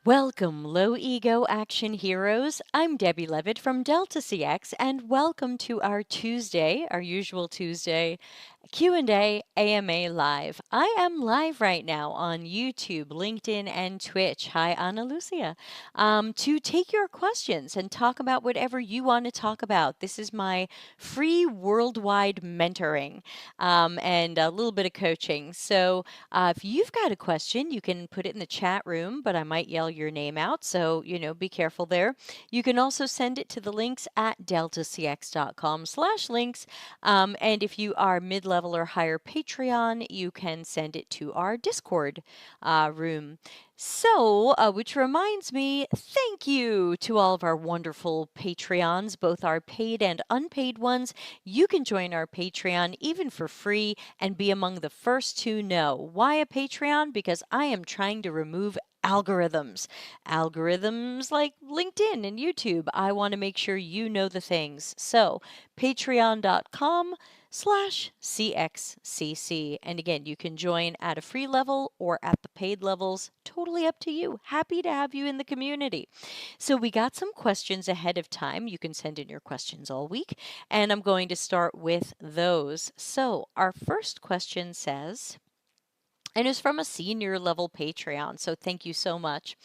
Welcome, low ego action heroes. I'm Debbie Levitt from Delta CX, and welcome to our Tuesday, our usual Tuesday Q&A AMA Live. I am live right now on YouTube, LinkedIn, and Twitch. Hi, Ana Lucia. To take your questions and talk about whatever you want to talk about. This is my free worldwide mentoring and a little bit of coaching. So if you've got a question, you can put it in the chat room, but I might yell your name out. So, be careful there. You can also send it to the links at deltacx.com/links. And if you are mid-level or higher Patreon, you can send it to our Discord room. So, which reminds me, thank you to all of our wonderful Patreons, both our paid and unpaid ones. You can join our Patreon even for free and be among the first to know. Why a Patreon? Because I am trying to remove algorithms. Algorithms like LinkedIn and YouTube. I want to make sure you know the things. So, patreon.com/CXCC. And again, you can join at a free level or at the paid levels. Totally up to you. Happy to have you in the community. So we got some questions ahead of time. You can send in your questions all week, and I'm going to start with those. So our first question says, and it's from a senior level Patreon, so thank you so much.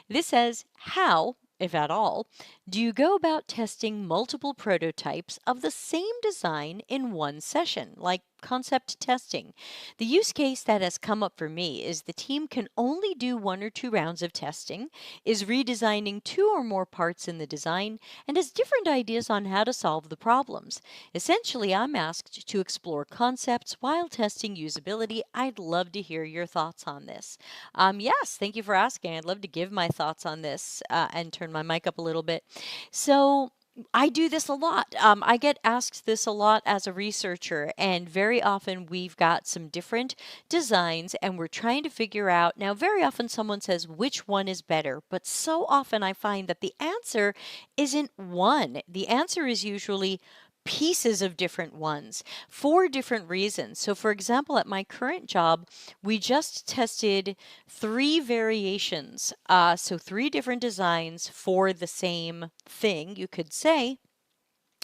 This says, how, if at all, do you go about testing multiple prototypes of the same design in one session, like concept testing? The use case that has come up for me is the team can only do 1 or 2 rounds of testing, is redesigning 2 or more parts in the design, and has different ideas on how to solve the problems. Essentially, I'm asked to explore concepts while testing usability. I'd love to hear your thoughts on this. Yes, thank you for asking. I'd love to give my thoughts on this and turn my mic up a little bit. So, I do this a lot. I get asked this a lot as a researcher, and very often we've got some different designs and we're trying to figure out. Now, very often someone says, which one is better? But so often I find that the answer isn't one. The answer is usually pieces of different ones for different reasons. So, for example, at my current job, we just tested 3 variations, so 3 different designs for the same thing, you could say.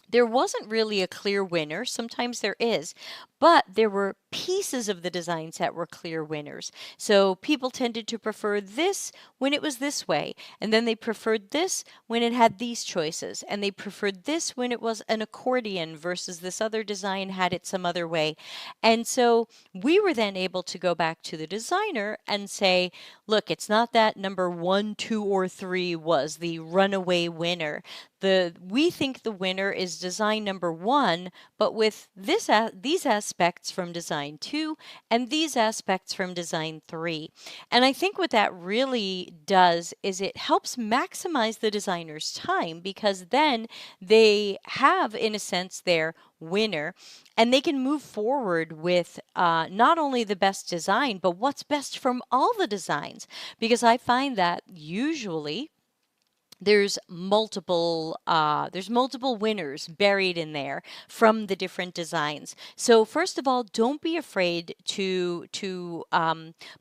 There wasn't really a clear winner. Sometimes there is, but there were pieces of the designs that were clear winners. So people tended to prefer this when it was this way, and then they preferred this when it had these choices, and they preferred this when it was an accordion versus this other design had it some other way. And so we were then able to go back to the designer and say, look, it's not that number 1, 2, or 3 was the runaway winner. We think the winner is design number 1, but with these aspects from design 2 and these aspects from design 3. And I think what that really does is it helps maximize the designer's time, because then they have, in a sense, their winner, and they can move forward with not only the best design, but what's best from all the designs. Because I find that usually there's multiple winners buried in there from the different designs. So first of all, don't be afraid to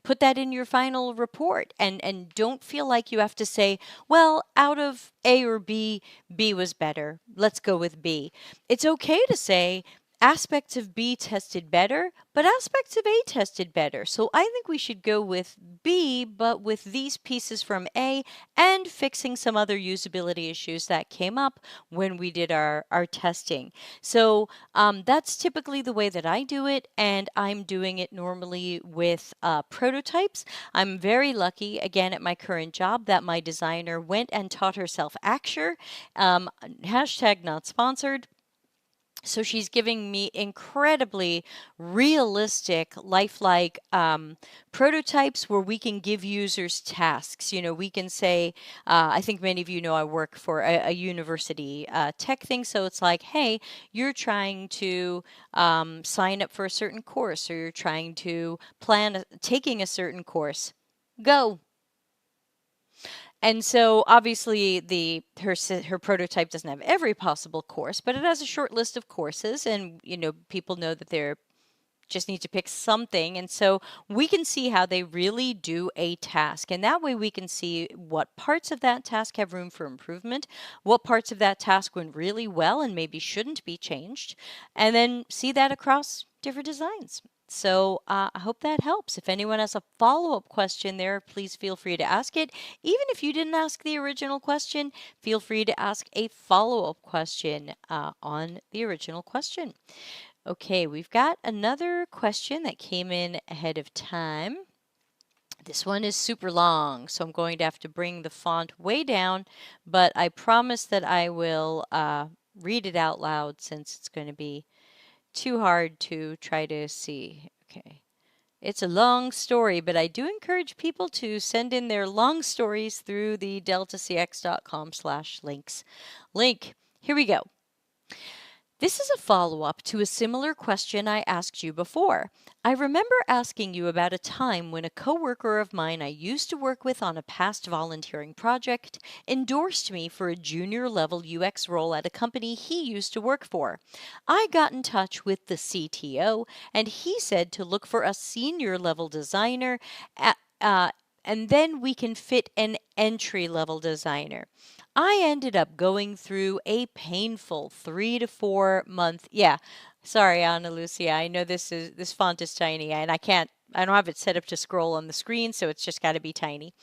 put that in your final report, and don't feel like you have to say, well, out of A or B, B was better. Let's go with B. It's okay to say aspects of B tested better, but aspects of A tested better. So I think we should go with B, but with these pieces from A and fixing some other usability issues that came up when we did our testing. So that's typically the way that I do it, and I'm doing it normally with prototypes. I'm very lucky, again, at my current job, that my designer went and taught herself Acture, hashtag not sponsored. So she's giving me incredibly realistic, lifelike prototypes where we can give users tasks. We can say, I think many of you know I work for a university tech thing. So it's like, hey, you're trying to sign up for a certain course, or you're trying to plan taking a certain course. Go. And so obviously her prototype doesn't have every possible course, but it has a short list of courses, and people know that they're just need to pick something. And so we can see how they really do a task. And that way we can see what parts of that task have room for improvement, what parts of that task went really well and maybe shouldn't be changed, and then see that across different designs. So I hope that helps. If anyone has a follow-up question there, please feel free to ask it. Even if you didn't ask the original question, feel free to ask a follow-up question on the original question. Okay, we've got another question that came in ahead of time. This one is super long, so I'm going to have to bring the font way down, but I promise that I will read it out loud since it's going to be too hard to try to see. Okay. It's a long story, but I do encourage people to send in their long stories through the deltacx.com/links link. Here we go. This is a follow-up to a similar question I asked you before. I remember asking you about a time when a coworker of mine I used to work with on a past volunteering project endorsed me for a junior level UX role at a company he used to work for. I got in touch with the CTO and he said to look for a senior level designer and then we can fit an entry level designer. I ended up going through a painful 3 to 4 month. Yeah, sorry, Ana Lucia. I know this font is tiny, and I don't have it set up to scroll on the screen, so it's just got to be tiny.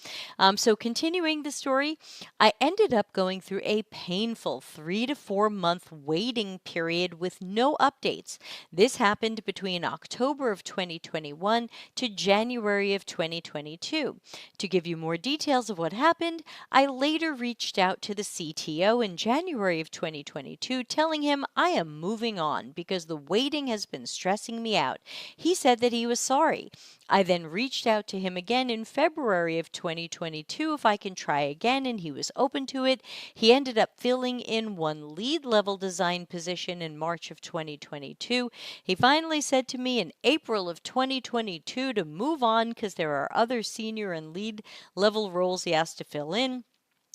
So continuing the story, I ended up going through a painful 3 to 4 month waiting period with no updates. This happened between October of 2021 to January of 2022. To give you more details of what happened, I later reached out to the CTO in January of 2022, telling him I am moving on because the waiting has been stressing me out. He said that he was sorry. I then reached out to him again in February of 2022 if I can try again, and he was open to it. He ended up filling in one lead level design position in March of 2022. He finally said to me in April of 2022 to move on because there are other senior and lead level roles he has to fill in.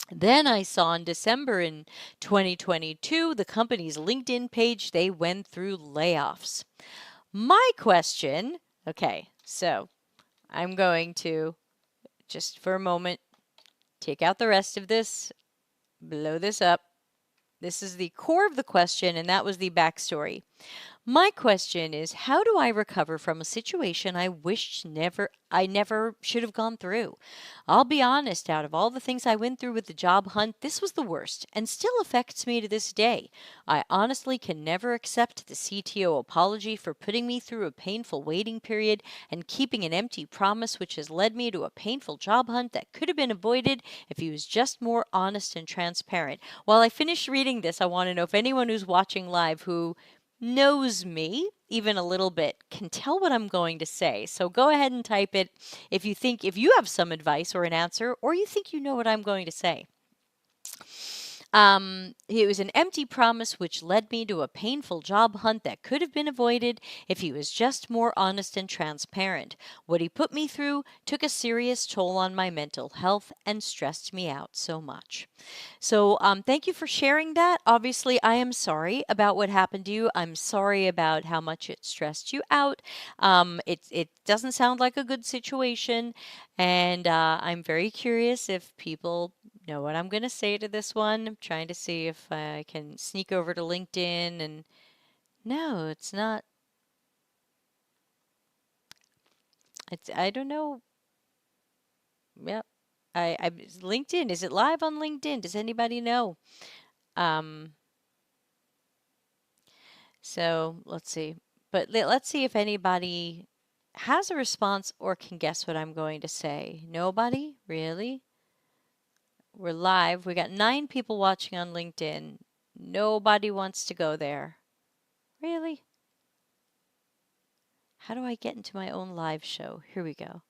Then I saw in December in 2022 the company's LinkedIn page, they went through layoffs. My question, okay, so I'm going to just for a moment take out the rest of this, blow this up. This is the core of the question, and that was the backstory. My question is, how do I recover from a situation I wished I never should have gone through? I'll be honest, out of all the things I went through with the job hunt, this was the worst and still affects me to this day. I honestly can never accept the CTO apology for putting me through a painful waiting period and keeping an empty promise which has led me to a painful job hunt that could have been avoided if he was just more honest and transparent. While I finish reading this, I want to know if anyone who's watching live who knows me even a little bit can tell what I'm going to say. So go ahead and type it if you have some advice or an answer, or you think you know what I'm going to say. It was an empty promise which led me to a painful job hunt that could have been avoided if he was just more honest and transparent. What he put me through took a serious toll on my mental health and stressed me out so much. So thank you for sharing that. Obviously, I am sorry about what happened to you. I'm sorry about how much it stressed you out. It doesn't sound like a good situation, and I'm very curious if people know what I'm going to say to this one. I'm trying to see if I can sneak over to LinkedIn, and no, it's not. I don't know. Yep. LinkedIn, is it live on LinkedIn? Does anybody know? So let's see. But let's see if anybody has a response or can guess what I'm going to say. Nobody? Really? We're live. We got 9 people watching on LinkedIn. Nobody wants to go there. Really? How do I get into my own live show? Here we go.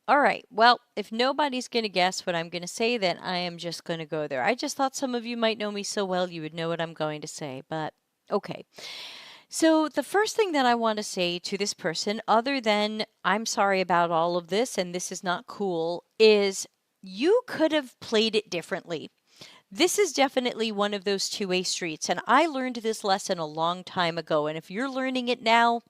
All right. Well, if nobody's going to guess what I'm going to say, then I am just going to go there. I just thought some of you might know me so well you would know what I'm going to say, but okay. So the first thing that I want to say to this person, other than I'm sorry about all of this and this is not cool, is you could have played it differently. This is definitely one of those two-way streets, and I learned this lesson a long time ago, and if you're learning it now,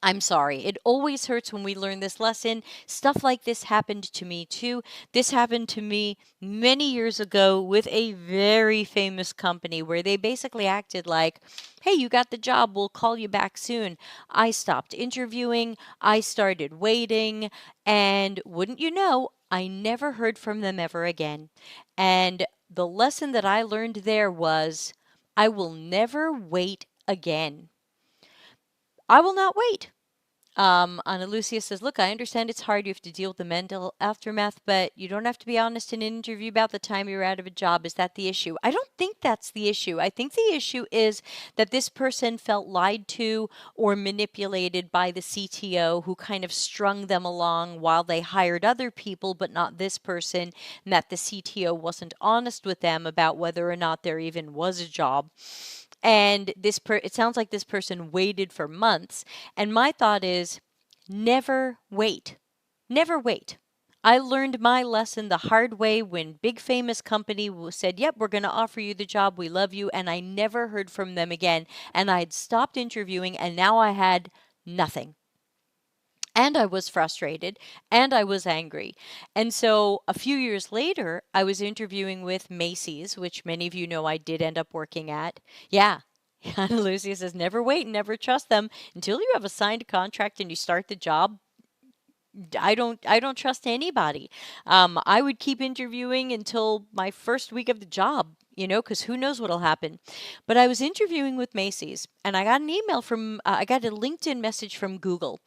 I'm sorry. It always hurts when we learn this lesson. Stuff like this happened to me too. This happened to me many years ago with a very famous company where they basically acted like, hey, you got the job, we'll call you back soon. I stopped interviewing, I started waiting, and wouldn't you know, I never heard from them ever again. And the lesson that I learned there was, I will never wait again. I will not wait. Ana Lucia says, look, I understand it's hard. You have to deal with the mental aftermath, but you don't have to be honest in an interview about the time you were out of a job. Is that the issue? I don't think that's the issue. I think the issue is that this person felt lied to or manipulated by the CTO who kind of strung them along while they hired other people, but not this person, and that the CTO wasn't honest with them about whether or not there even was a job. And it sounds like this person waited for months. And my thought is, never wait. Never wait. I learned my lesson the hard way when big famous company said, yep, we're going to offer you the job. We love you. And I never heard from them again. And I'd stopped interviewing and now I had nothing. And I was frustrated and I was angry. And so a few years later, I was interviewing with Macy's, which many of you know I did end up working at. Yeah. Ana Lucia says, never wait and never trust them until you have a signed contract and you start the job. I don't trust anybody. I would keep interviewing until my first week of the job, because who knows what'll happen. But I was interviewing with Macy's and I got an email I got a LinkedIn message from Google.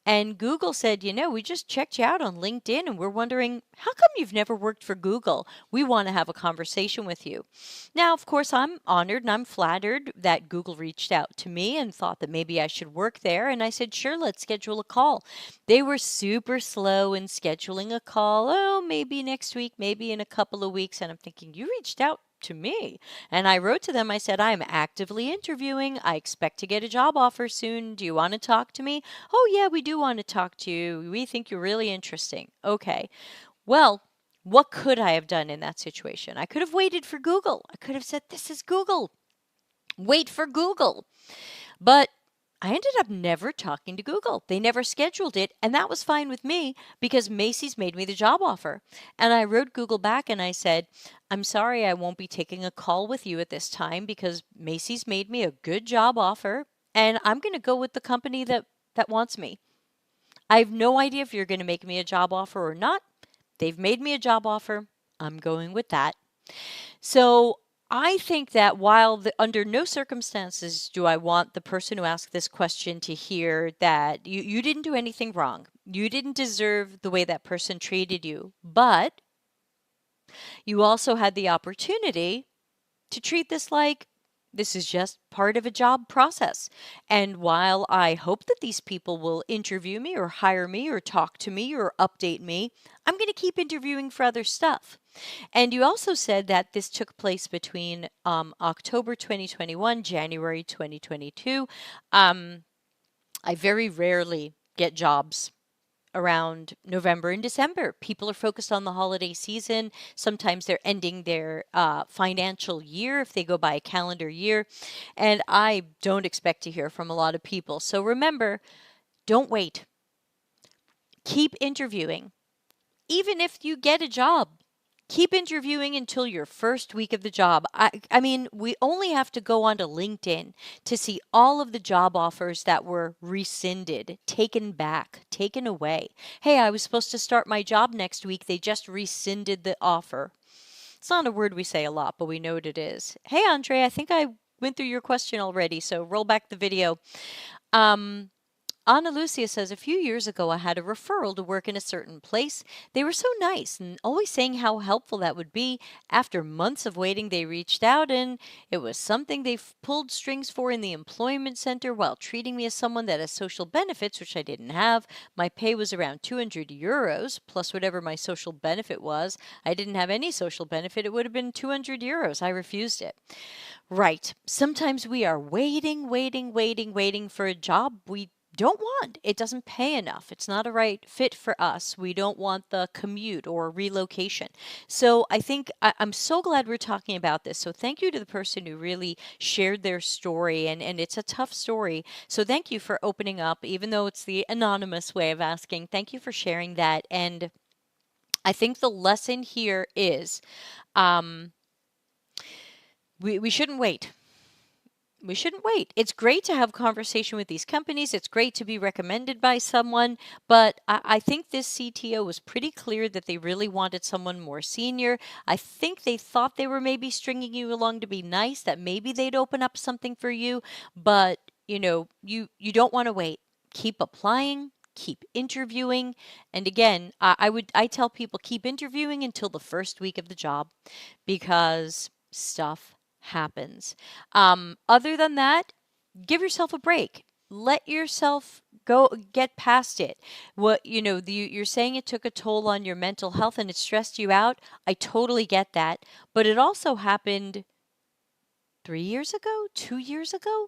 And Google said, we just checked you out on LinkedIn and we're wondering, how come you've never worked for Google? We want to have a conversation with you. Now, of course, I'm honored and I'm flattered that Google reached out to me and thought that maybe I should work there. And I said, sure, let's schedule a call. They were super slow in scheduling a call. Oh, maybe next week, maybe in a couple of weeks. And I'm thinking, you reached out to me. And I wrote to them, I said, I'm actively interviewing. I expect to get a job offer soon. Do you want to talk to me? Oh, yeah, we do want to talk to you. We think you're really interesting. Okay. Well, what could I have done in that situation? I could have waited for Google. I could have said, this is Google. Wait for Google. But I ended up never talking to Google. They never scheduled it, and that was fine with me because Macy's made me the job offer. And I wrote Google back and I said, I'm sorry I won't be taking a call with you at this time because Macy's made me a good job offer, and I'm going to go with the company that wants me. I have no idea if you're going to make me a job offer or not. They've made me a job offer. I'm going with that. So I think that while under no circumstances do I want the person who asked this question to hear that you didn't do anything wrong. You didn't deserve the way that person treated you. But you also had the opportunity to treat this like this is just part of a job process. And while I hope that these people will interview me or hire me or talk to me or update me, I'm going to keep interviewing for other stuff. And you also said that this took place between October 2021, January 2022. I very rarely get jobs around November and December. People are focused on the holiday season. Sometimes they're ending their financial year if they go by a calendar year. And I don't expect to hear from a lot of people. So remember, don't wait. Keep interviewing. Even if you get a job, keep interviewing until your first week of the job. I mean, we only have to go onto LinkedIn to see all of the job offers that were rescinded, taken back, taken away. Hey, I was supposed to start my job next week. They just rescinded the offer. It's not a word we say a lot, but we know what it is. Hey, Andre, I think I went through your question already, so roll back the video. Ana Lucia says, a few years ago, I had a referral to work in a certain place. They were so nice and always saying how helpful that would be. After months of waiting, they reached out and it was something they pulled strings for in the employment center while treating me as someone that has social benefits, which I didn't have. My pay was around 200 euros plus whatever my social benefit was. I didn't have any social benefit. It would have been 200 euros. I refused it. Right. Sometimes we are waiting for a job we don't want. It doesn't pay enough. It's not a right fit for us. We don't want the commute or relocation. So I think I'm so glad we're talking about this. So thank you to the person who really shared their story. And it's a tough story. So thank you for opening up, even though it's the anonymous way of asking. Thank you for sharing that. And I think the lesson here is we shouldn't wait. We shouldn't wait. It's great to have conversation with these companies. It's great to be recommended by someone, but I think this CTO was pretty clear that they really wanted someone more senior. I think they thought they were maybe stringing you along to be nice, that maybe they'd open up something for you, but you don't want to wait. Keep applying, keep interviewing, and again, I tell people keep interviewing until the first week of the job because stuff happens. Other than that, give yourself a break. Let yourself go get past it. You're saying it took a toll on your mental health and it stressed you out. I totally get that. But it also happened 3 years ago, 2 years ago.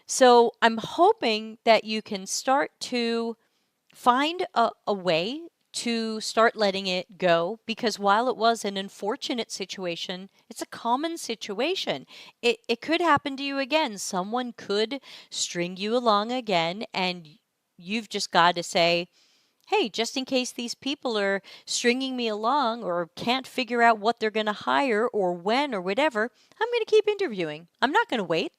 So I'm hoping that you can start to find a way to start letting it go, because while it was an unfortunate situation, it's a common situation. It could happen to you again. Someone could string you along again, and you've just got to say, hey, just in case these people are stringing me along or can't figure out what they're going to hire or when or whatever, I'm going to keep interviewing. I'm not going to wait.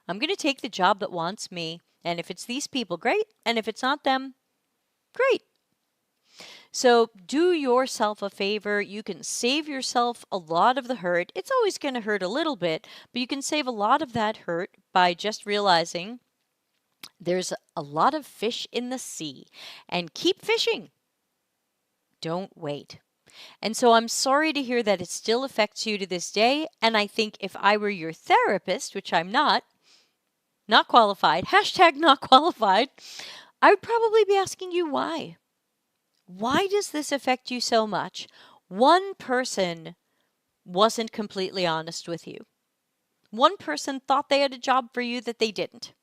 I'm going to take the job that wants me. And if it's these people, great. And if it's not them, great. So do yourself a favor. You can save yourself a lot of the hurt. It's always going to hurt a little bit, but you can save a lot of that hurt by just realizing there's a lot of fish in the sea, and keep fishing. Don't wait. And so I'm sorry to hear that it still affects you to this day. And I think if I were your therapist, which I'm not qualified, hashtag not qualified, I would probably be asking you why. Why does this affect you so much? One person wasn't completely honest with you. One person thought they had a job for you that they didn't.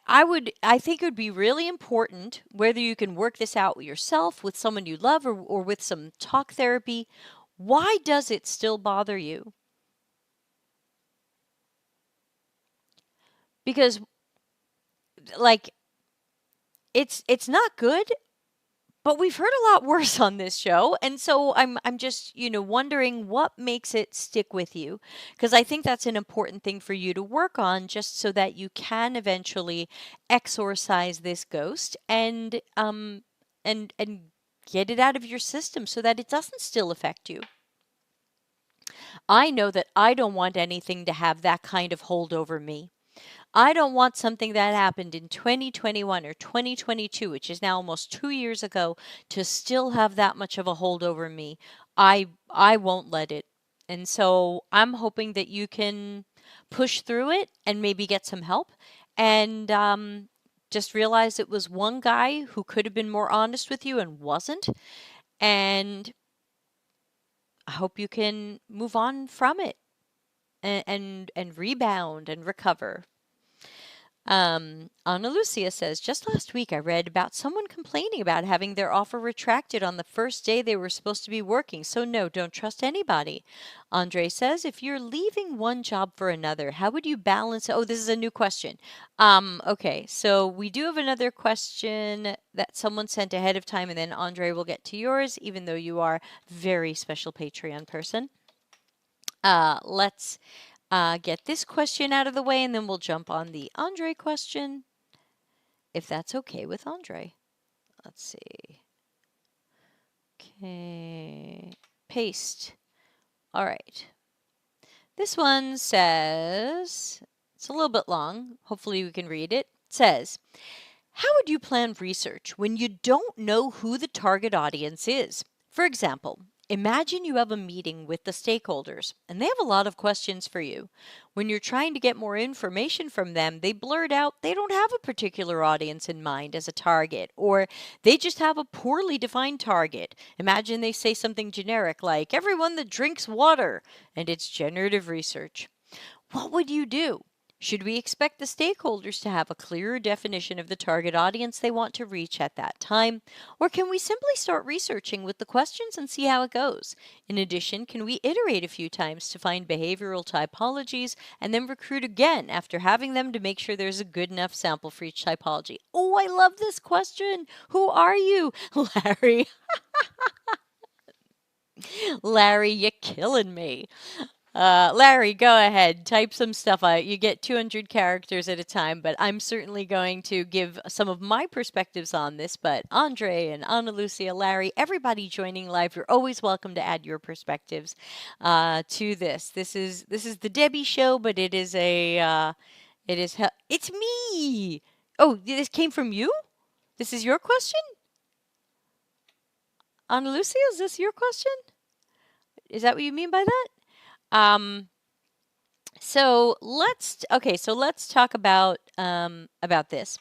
I think it would be really important, whether you can work this out with yourself, with someone you love, or with some talk therapy. Why does it still bother you? Because, like, it's not good, but we've heard a lot worse on this show. And so I'm just, wondering what makes it stick with you. Because I think that's an important thing for you to work on, just so that you can eventually exorcise this ghost and get it out of your system so that it doesn't still affect you. I know that I don't want anything to have that kind of hold over me. I don't want something that happened in 2021 or 2022, which is now almost 2 years ago, to still have that much of a hold over me. I won't let it. And so I'm hoping that you can push through it and maybe get some help, and just realize it was one guy who could have been more honest with you and wasn't. And I hope you can move on from it and rebound and recover. Ana Lucia says, just last week I read about someone complaining about having their offer retracted on the first day they were supposed to be working. So no, don't trust anybody. Andre says, if you're leaving one job for another, how would you balance? Oh, this is a new question. Okay, so we do have another question that someone sent ahead of time, and then Andre will get to yours, even though you are a very special Patreon person. Let's get this question out of the way, and then we'll jump on the Andre question, if that's okay with Andre. Let's see. Okay, paste. All right. This one says, it's a little bit long. Hopefully we can read it. It says, how would you plan research when you don't know who the target audience is? For example, imagine you have a meeting with the stakeholders, and they have a lot of questions for you. When you're trying to get more information from them, they blurt out they don't have a particular audience in mind as a target, or they just have a poorly defined target. Imagine they say something generic like, everyone that drinks water, and it's generative research. What would you do? Should we expect the stakeholders to have a clearer definition of the target audience they want to reach at that time? Or can we simply start researching with the questions and see how it goes? In addition, can we iterate a few times to find behavioral typologies and then recruit again after having them to make sure there's a good enough sample for each typology? Oh, I love this question. Who are you? Larry. Larry, you're killing me. Larry, go ahead. Type some stuff out. You get 200 characters at a time, but I'm certainly going to give some of my perspectives on this. But Andre and Ana Lucia, Larry, everybody joining live, you're always welcome to add your perspectives to this. This is the Debbie Show, but it is it's me. Oh, this came from you? This is your question? Ana Lucia, is this your question? Is that what you mean by that? So let's talk about this.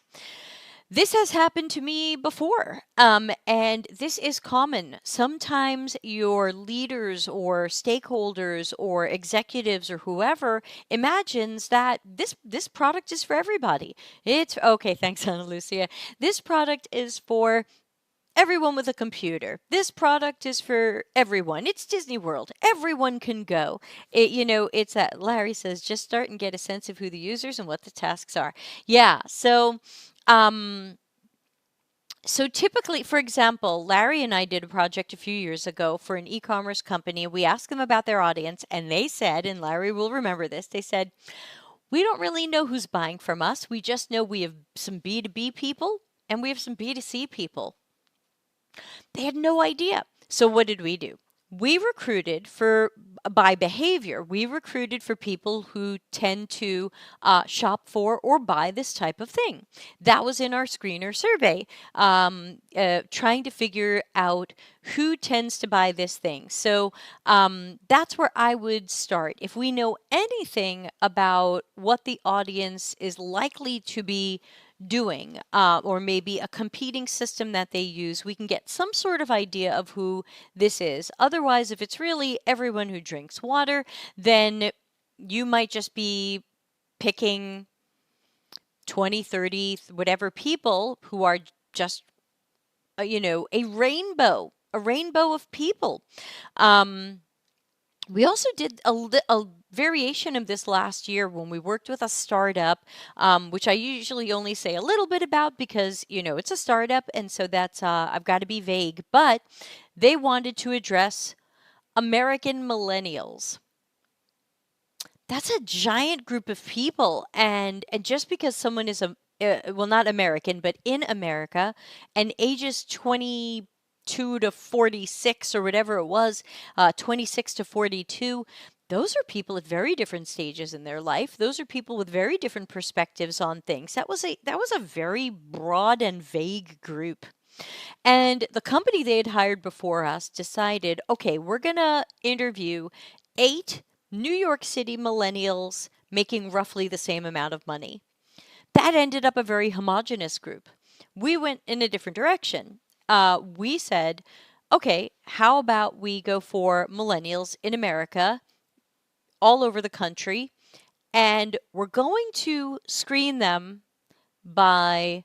This has happened to me before, and this is common. Sometimes your leaders or stakeholders or executives or whoever imagines that this product is for everybody. It's okay. Thanks, Ana Lucia. This product is for everyone with a computer. This product is for everyone. It's Disney World. Everyone can go. It's that Larry says, just start and get a sense of who the users and what the tasks are. Yeah. So typically, for example, Larry and I did a project a few years ago for an e-commerce company. We asked them about their audience, and they said, and Larry will remember this, they said, we don't really know who's buying from us. We just know we have some B2B people and we have some B2C people. They had no idea. So what did we do? We recruited by behavior. We recruited for people who tend to shop for or buy this type of thing. That was in our screener survey, trying to figure out who tends to buy this thing. So that's where I would start. If we know anything about what the audience is likely to be doing, or maybe a competing system that they use, we can get some sort of idea of who this is. Otherwise, if it's really everyone who drinks water, then you might just be picking 20, 30, whatever people who are just, a rainbow of people. We also did a variation of this last year when we worked with a startup, which I usually only say a little bit about because, it's a startup. And so that's, I've got to be vague. But they wanted to address American millennials. That's a giant group of people. And just because someone is, not American, but in America and ages 22 to 46 or whatever it was, 26 to 42, those are people at very different stages in their life. Those are people with very different perspectives on things. That was a very broad and vague group. And the company they had hired before us decided, okay, we're going to interview 8 New York City millennials making roughly the same amount of money. That ended up a very homogenous group. We went in a different direction. We said, okay, how about we go for millennials in America, all over the country, and we're going to screen them by,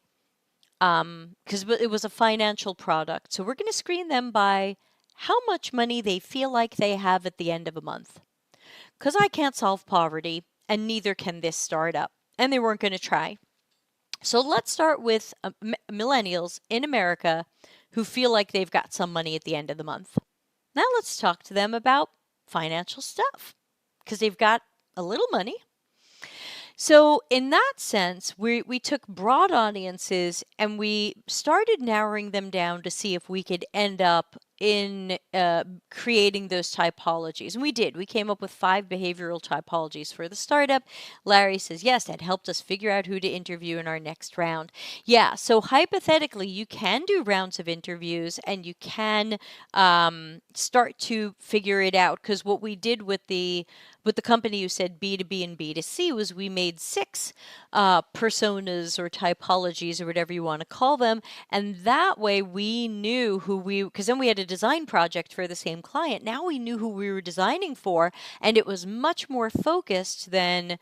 because it was a financial product. So we're going to screen them by how much money they feel like they have at the end of a month. Because I can't solve poverty, and neither can this startup. And they weren't going to try. So let's start with millennials in America who feel like they've got some money at the end of the month. Now let's talk to them about financial stuff because they've got a little money. So in that sense, we took broad audiences and we started narrowing them down to see if we could end up in creating those typologies. And we did. We came up with 5 behavioral typologies for the startup. Larry says, yes, that helped us figure out who to interview in our next round. Yeah, so hypothetically, you can do rounds of interviews and you can start to figure it out. Because what we did with the company who said B2B and B2C was we made 6 personas or typologies or whatever you want to call them. And that way we knew because then we had a design project for the same client. Now we knew who we were designing for, and it was much more focused than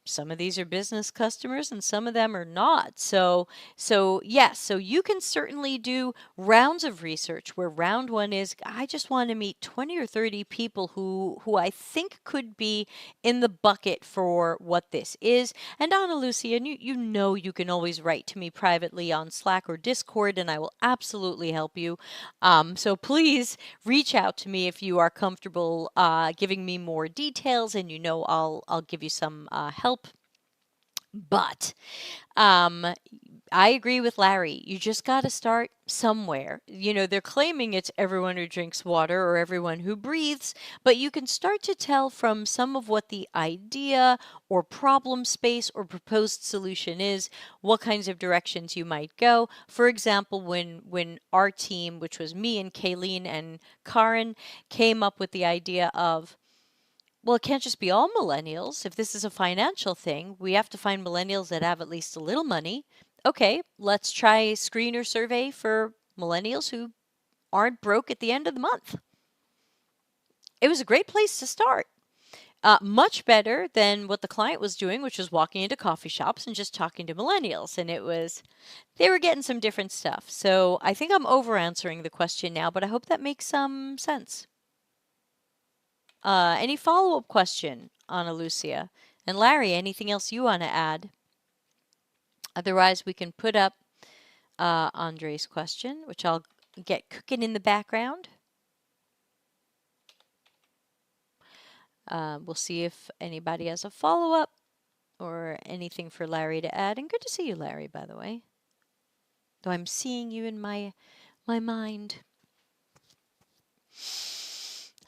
some of these are business customers and some of them are not. So yes, so you can certainly do rounds of research where round one is I just want to meet 20 or 30 people who I think could be in the bucket for what this is. And Ana Lucia, you know you can always write to me privately on Slack or Discord and I will absolutely help you. So please reach out to me if you are comfortable giving me more details, and I'll give you some help. But um, I agree with Larry. You just got to start somewhere. They're claiming it's everyone who drinks water or everyone who breathes, but you can start to tell from some of what the idea or problem space or proposed solution is, what kinds of directions you might go. For example, when our team, which was me and Kayleen and Karen, came up with the idea of, well, it can't just be all millennials. If this is a financial thing, we have to find millennials that have at least a little money. Okay, let's try a screener survey for millennials who aren't broke at the end of the month. It was a great place to start. Much better than what the client was doing, which was walking into coffee shops and just talking to millennials. And they were getting some different stuff. So I think I'm over answering the question now, but I hope that makes some sense. Any follow-up question, Ana Lucia? And Larry, anything else you want to add? Otherwise, we can put up Andre's question, which I'll get cooking in the background. We'll see if anybody has a follow-up or anything for Larry to add. And good to see you, Larry, by the way. Though I'm seeing you in my mind.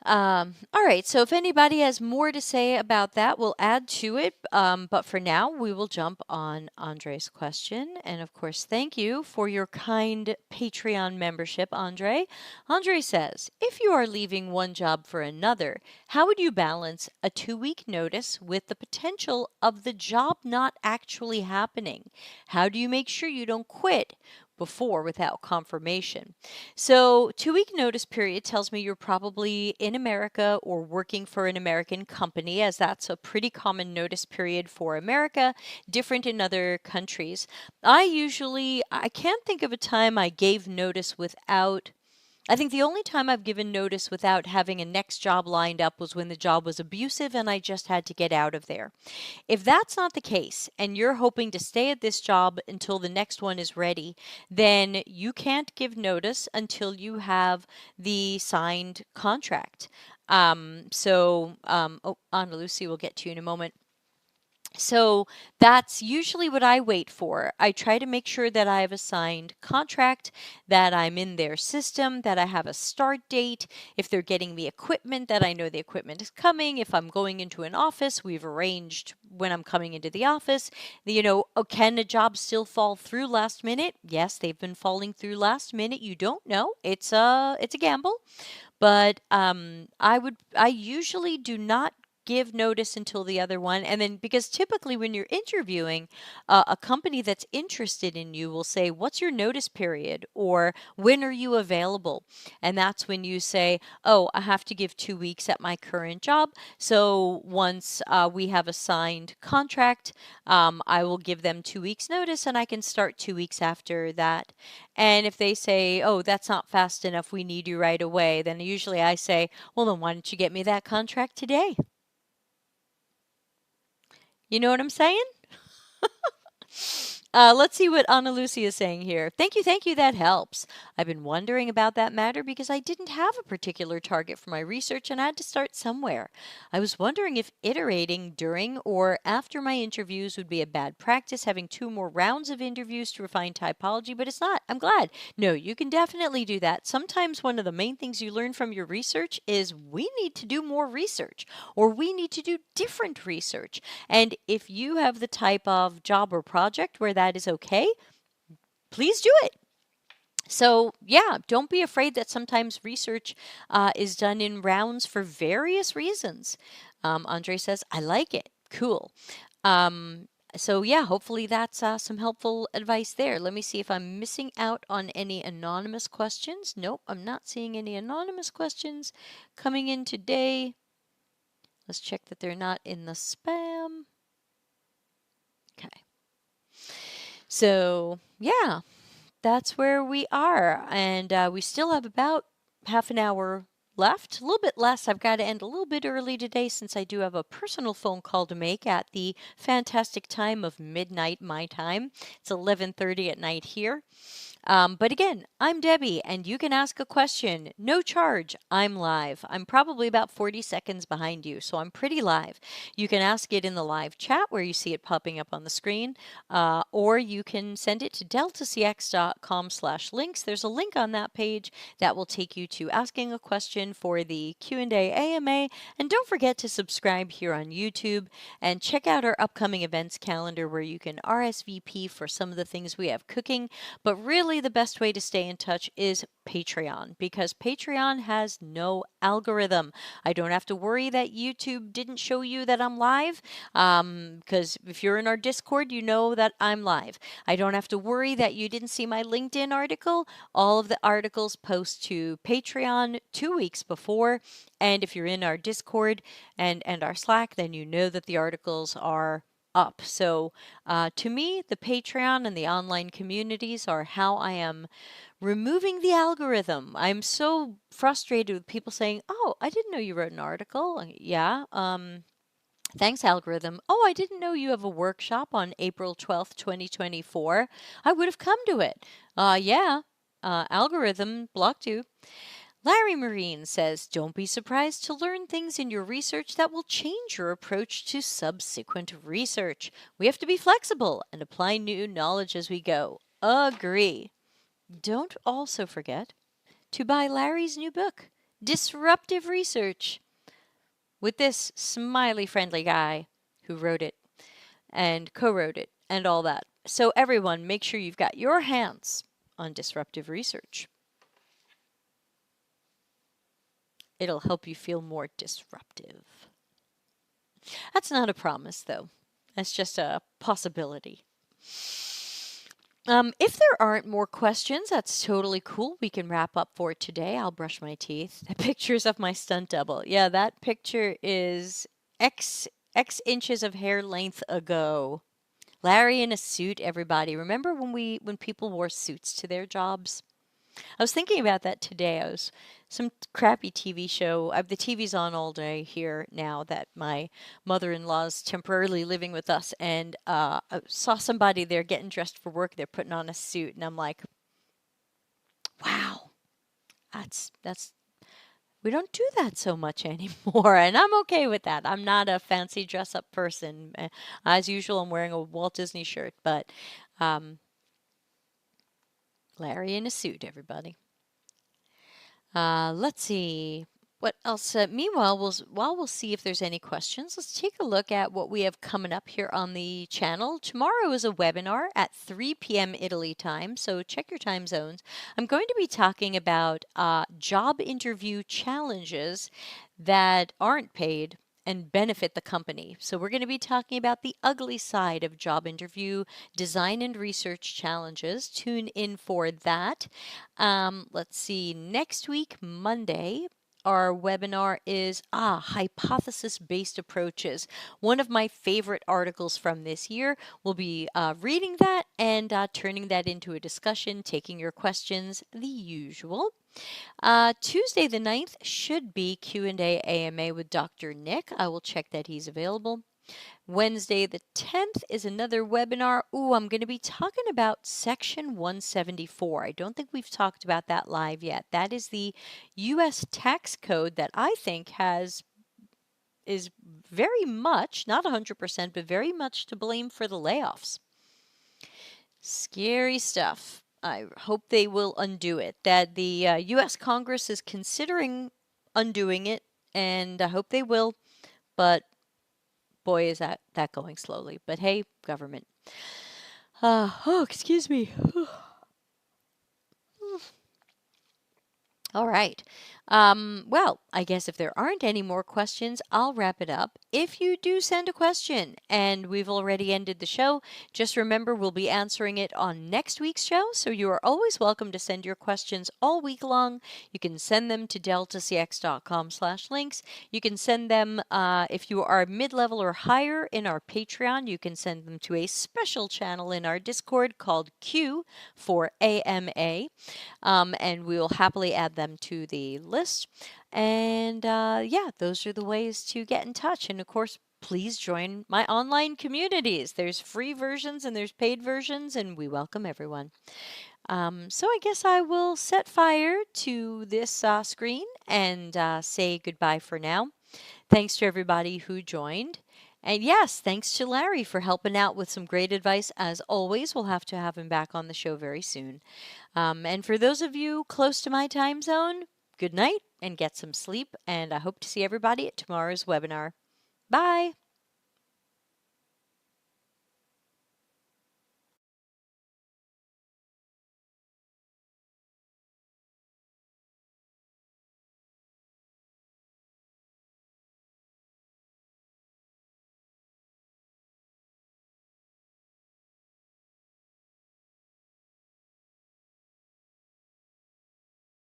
All right, so if anybody has more to say about that, we'll add to it. But for now, we will jump on Andre's question. And of course, thank you for your kind Patreon membership, Andre. Andre says, if you are leaving one job for another, how would you balance a 2-week notice with the potential of the job not actually happening? How do you make sure you don't quit before without confirmation? So 2-week notice period tells me you're probably in America or working for an American company, as that's a pretty common notice period for America, different in other countries. I can't think of a time I gave notice without. I think the only time I've given notice without having a next job lined up was when the job was abusive and I just had to get out of there. If that's not the case and you're hoping to stay at this job until the next one is ready, then you can't give notice until you have the signed contract. Ana Lucy will get to you in a moment. So that's usually what I wait for. I try to make sure that I have a signed contract, that I'm in their system, that I have a start date. If they're getting me equipment, that I know the equipment is coming. If I'm going into an office, we've arranged when I'm coming into the office. Can a job still fall through last minute? Yes, they've been falling through last minute. You don't know. It's a gamble. But I usually do not give notice until the other one. And then, because typically when you're interviewing, a company that's interested in you will say, what's your notice period? Or when are you available? And that's when you say, oh, I have to give 2 weeks at my current job. So once we have a signed contract, I will give them 2 weeks notice and I can start 2 weeks after that. And if they say, oh, that's not fast enough, we need you right away, then usually I say, well, then why don't you get me that contract today? You know what I'm saying? Let's see what Ana Lucia is saying here. Thank you, that helps. I've been wondering about that matter because I didn't have a particular target for my research and I had to start somewhere. I was wondering if iterating during or after my interviews would be a bad practice, having 2 more rounds of interviews to refine typology, but it's not. I'm glad. No, you can definitely do that. Sometimes one of the main things you learn from your research is we need to do more research or we need to do different research. And if you have the type of job or project where that is okay, please do it. So, yeah, don't be afraid that sometimes research is done in rounds for various reasons. Andre says, I like it. Cool. So, yeah, hopefully that's some helpful advice there. Let me see if I'm missing out on any anonymous questions. Nope, I'm not seeing any anonymous questions coming in today. Let's check that they're not in the spam. Okay. So, yeah, that's where we are. And we still have about half an hour left, a little bit less. I've got to end a little bit early today since I do have a personal phone call to make at the fantastic time of midnight my time. It's 11:30 at night here. But again, I'm Debbie, and you can ask a question. No charge. I'm live. I'm probably about 40 seconds behind you, so I'm pretty live. You can ask it in the live chat where you see it popping up on the screen, or you can send it to deltacx.com/links. There's a link on that page that will take you to asking a question for the Q&A AMA. And don't forget to subscribe here on YouTube and check out our upcoming events calendar where you can RSVP for some of the things we have cooking. But really, the best way to stay in touch is Patreon, because Patreon has no algorithm. I don't have to worry that YouTube didn't show you that I'm live, because if you're in our Discord, you know that I'm live. I don't have to worry that you didn't see my LinkedIn article. All of the articles post to Patreon 2 weeks before. And if you're in our Discord and our Slack, then you know that the articles are up. So to me, the Patreon and the online communities are how I am removing the algorithm. I'm so frustrated with people saying, "Oh, I didn't know you wrote an article." Yeah. Thanks, algorithm. "Oh, I didn't know you have a workshop on April 12th, 2024. I would have come to it." Yeah. Algorithm blocked you. Larry Marine says, "Don't be surprised to learn things in your research that will change your approach to subsequent research. We have to be flexible and apply new knowledge as we go." Agree. Don't also forget to buy Larry's new book, Disruptive Research, with this smiley, friendly guy who wrote it and co-wrote it and all that. So everyone, make sure you've got your hands on Disruptive Research. It'll help you feel more disruptive. That's not a promise, though. That's just a possibility. If there aren't more questions, that's totally cool. We can wrap up for today. I'll brush my teeth. The pictures of my stunt double. Yeah, that picture is X inches of hair length ago. Larry in a suit, everybody. Remember when people wore suits to their jobs? I was thinking about that today. I was some crappy TV show. The TV's on all day here now that my mother-in-law's temporarily living with us, and I saw somebody there getting dressed for work. They're putting on a suit, and I'm like, wow, that's we don't do that so much anymore, and I'm okay with that. I'm not a fancy dress-up person. As usual, I'm wearing a Walt Disney shirt, but Larry in a suit, everybody. Let's see what else. Meanwhile, while we'll see if there's any questions, let's take a look at what we have coming up here on the channel. Tomorrow is a webinar at 3 p.m. Italy time, so check your time zones. I'm going to be talking about job interview challenges that aren't paid and benefit the company. So we're going to be talking about the ugly side of job interview design and research challenges. Tune in for that. Let's see, next week, Monday, our webinar is hypothesis-based approaches. One of my favorite articles from this year. We'll be reading that and turning that into a discussion, taking your questions, the usual. Tuesday the 9th should be Q&A AMA with Dr. Nick. I will check that he's available. Wednesday the 10th is another webinar. I'm going to be talking about Section 174. I don't think we've talked about that live yet. That is the U.S. tax code that I think is very much, not 100%, but very much to blame for the layoffs. Scary stuff. I hope they will undo it. That the U.S. Congress is considering undoing it, and I hope they will. But boy, is that going slowly. But hey, government. Excuse me. All right. Well, I guess if there aren't any more questions, I'll wrap it up. If you do send a question and we've already ended the show, just remember we'll be answering it on next week's show. So you are always welcome to send your questions all week long. You can send them to deltacx.com/links. You can send them, if you are mid-level or higher in our Patreon, you can send them to a special channel in our Discord called Q for AMA. And we will happily add them to the list. And yeah, those are the ways to get in touch. And of course, please join my online communities. There's free versions and there's paid versions, and we welcome everyone. So I guess I will set fire to this screen and say goodbye for now. Thanks to everybody who joined. And yes, thanks to Larry for helping out with some great advice. As always, we'll have to have him back on the show very soon. And for those of you close to my time zone, good night and get some sleep. And I hope to see everybody at tomorrow's webinar. Bye.